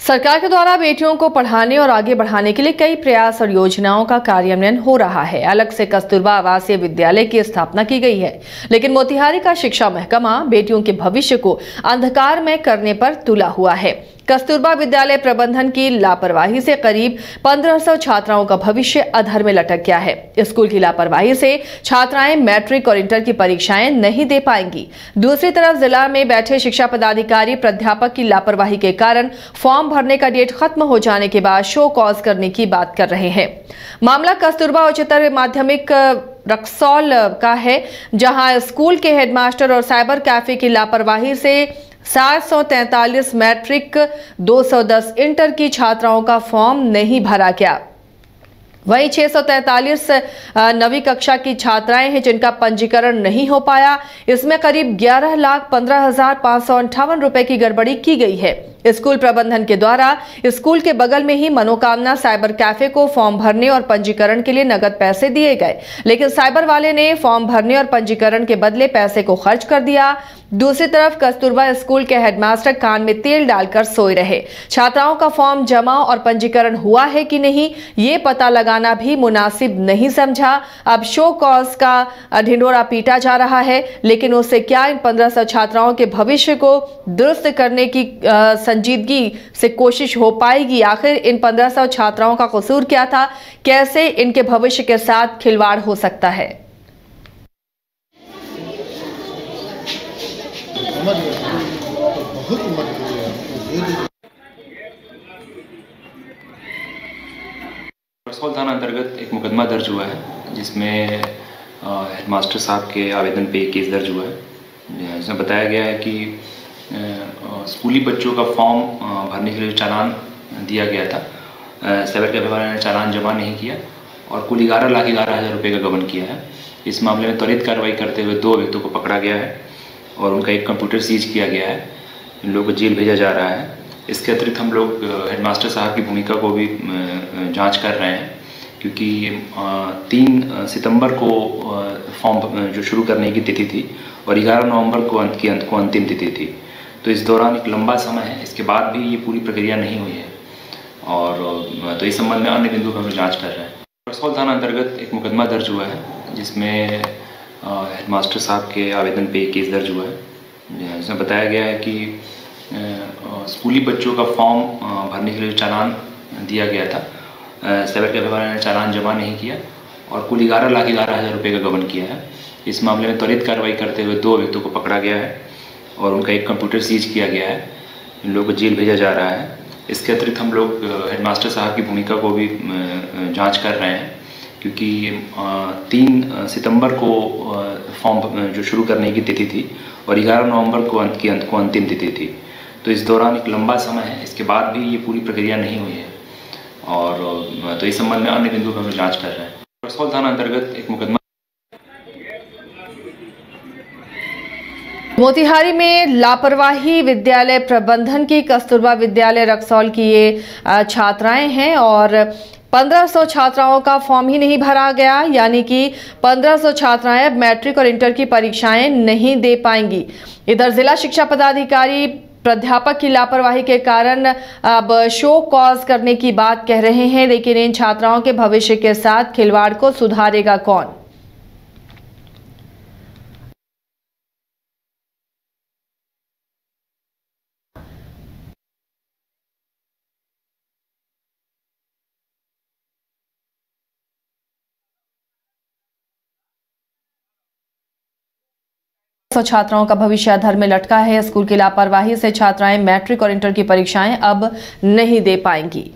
सरकार के द्वारा बेटियों को पढ़ाने और आगे बढ़ाने के लिए कई प्रयास और योजनाओं का कार्यान्वयन हो रहा है। अलग से कस्तूरबा आवासीय विद्यालय की स्थापना की गई है, लेकिन मोतिहारी का शिक्षा महकमा बेटियों के भविष्य को अंधकार में करने पर तुला हुआ है। कस्तूरबा विद्यालय प्रबंधन की लापरवाही से करीब 1500 छात्राओं का भविष्य अधर में लटक गया है। स्कूल की लापरवाही से छात्राएं मैट्रिक और इंटर की परीक्षाएं नहीं दे पाएंगी। दूसरी तरफ जिला में बैठे शिक्षा पदाधिकारी प्राध्यापक की लापरवाही के कारण फॉर्म भरने का डेट खत्म हो जाने के बाद शो कॉज करने की बात कर रहे हैं। मामला कस्तूरबा उच्चतर माध्यमिक रक्सौल का है, जहां स्कूल के हेडमास्टर और साइबर कैफे की लापरवाही से 743 मैट्रिक 210 इंटर की छात्राओं का फॉर्म नहीं भरा गया। वहीं 643 नवीं कक्षा की छात्राएं हैं जिनका पंजीकरण नहीं हो पाया। इसमें करीब 11,15,558 रुपए की गड़बड़ी की गई है। स्कूल प्रबंधन के द्वारा स्कूल के बगल में ही मनोकामना साइबर कैफे को फॉर्म भरने और पंजीकरण के लिए नगद पैसे दिए गए, लेकिन साइबर वाले ने फॉर्म भरने और पंजीकरण के बदले पैसे को खर्च कर दिया। दूसरी तरफ कस्तूरबा स्कूल के हेडमास्टर कान में तेल डालकर सोए रहे। छात्राओं का फॉर्म जमा और पंजीकरण हुआ है कि नहीं, ये पता लगाना भी मुनासिब नहीं समझा। अब शो कॉज का ढिंढोरा पीटा जा रहा है, लेकिन उससे क्या इन 1500 छात्राओं के भविष्य को दुरुस्त करने की संजीदगी से कोशिश हो पाएगी? आखिर इन 1500 छात्राओं का कसूर क्या था? कैसे इनके भविष्य के साथ खिलवाड़ हो सकता है? रक्सौल थाना अंतर्गत एक मुकदमा दर्ज हुआ है, जिसमें हेडमास्टर साहब के आवेदन पे केस दर्ज हुआ है। इसमें बताया गया है कि स्कूली बच्चों का फॉर्म भरने के लिए चालान दिया गया था। साइबर कैफे वाले ने चालान जमा नहीं किया और कुल 11,11,000 रुपये का गबन किया है। इस मामले में त्वरित कार्रवाई करते हुए 2 व्यक्तियों को पकड़ा गया है और उनका एक कंप्यूटर सीज किया गया है। इन लोगों को जेल भेजा जा रहा है। इसके अतिरिक्त हम लोग हेडमास्टर साहब की भूमिका को भी जांच कर रहे हैं, क्योंकि 3 सितंबर को फॉर्म जो शुरू करने की तिथि थी और 11 नवंबर को अंतिम तिथि थी। तो इस दौरान एक लंबा समय है, इसके बाद भी ये पूरी प्रक्रिया नहीं हुई है और तो इस संबंध में अन्य बिंदु पर हम जाँच कर रहे हैं। रक्सौल थाना अंतर्गत एक मुकदमा दर्ज हुआ है, जिसमें हेडमास्टर साहब के आवेदन पे केस दर्ज हुआ है। इसमें बताया गया है कि स्कूली बच्चों का फॉर्म भरने के लिए चालान दिया गया था। साइबर कैफे वाले ने चालान जमा नहीं किया और कुल 11,11,000 रुपये का गबन किया है। इस मामले में त्वरित कार्रवाई करते हुए 2 व्यक्तियों को पकड़ा गया है और उनका एक कंप्यूटर सीज किया गया है। इन लोगों को जेल भेजा जा रहा है। इसके अतिरिक्त हम लोग हेडमास्टर साहब की भूमिका को भी जांच कर रहे हैं, क्योंकि 3 सितंबर को फॉर्म जो शुरू करने की तिथि थी और 11 नवंबर को अंतिम तिथि थी। तो इस दौरान एक लंबा समय है, इसके बाद भी ये पूरी प्रक्रिया नहीं हुई है और तो इस संबंध में अन्य बिंदु पर हम जाँच कर रहे हैं। रक्सौल थाना अंतर्गत एक मुकदमा। मोतिहारी में लापरवाही विद्यालय प्रबंधन की कस्तूरबा विद्यालय रक्सौल की ये छात्राएं हैं और 1500 छात्राओं का फॉर्म ही नहीं भरा गया, यानी कि 1500 छात्राएं अब मैट्रिक और इंटर की परीक्षाएं नहीं दे पाएंगी। इधर जिला शिक्षा पदाधिकारी प्राध्यापक की लापरवाही के कारण अब शो कॉज करने की बात कह रहे हैं, लेकिन इन छात्राओं के भविष्य के साथ खिलवाड़ को सुधारेगा कौन? छात्राओं का भविष्य अधर में लटका है। स्कूल की लापरवाही से छात्राएं मैट्रिक और इंटर की परीक्षाएं अब नहीं दे पाएंगी।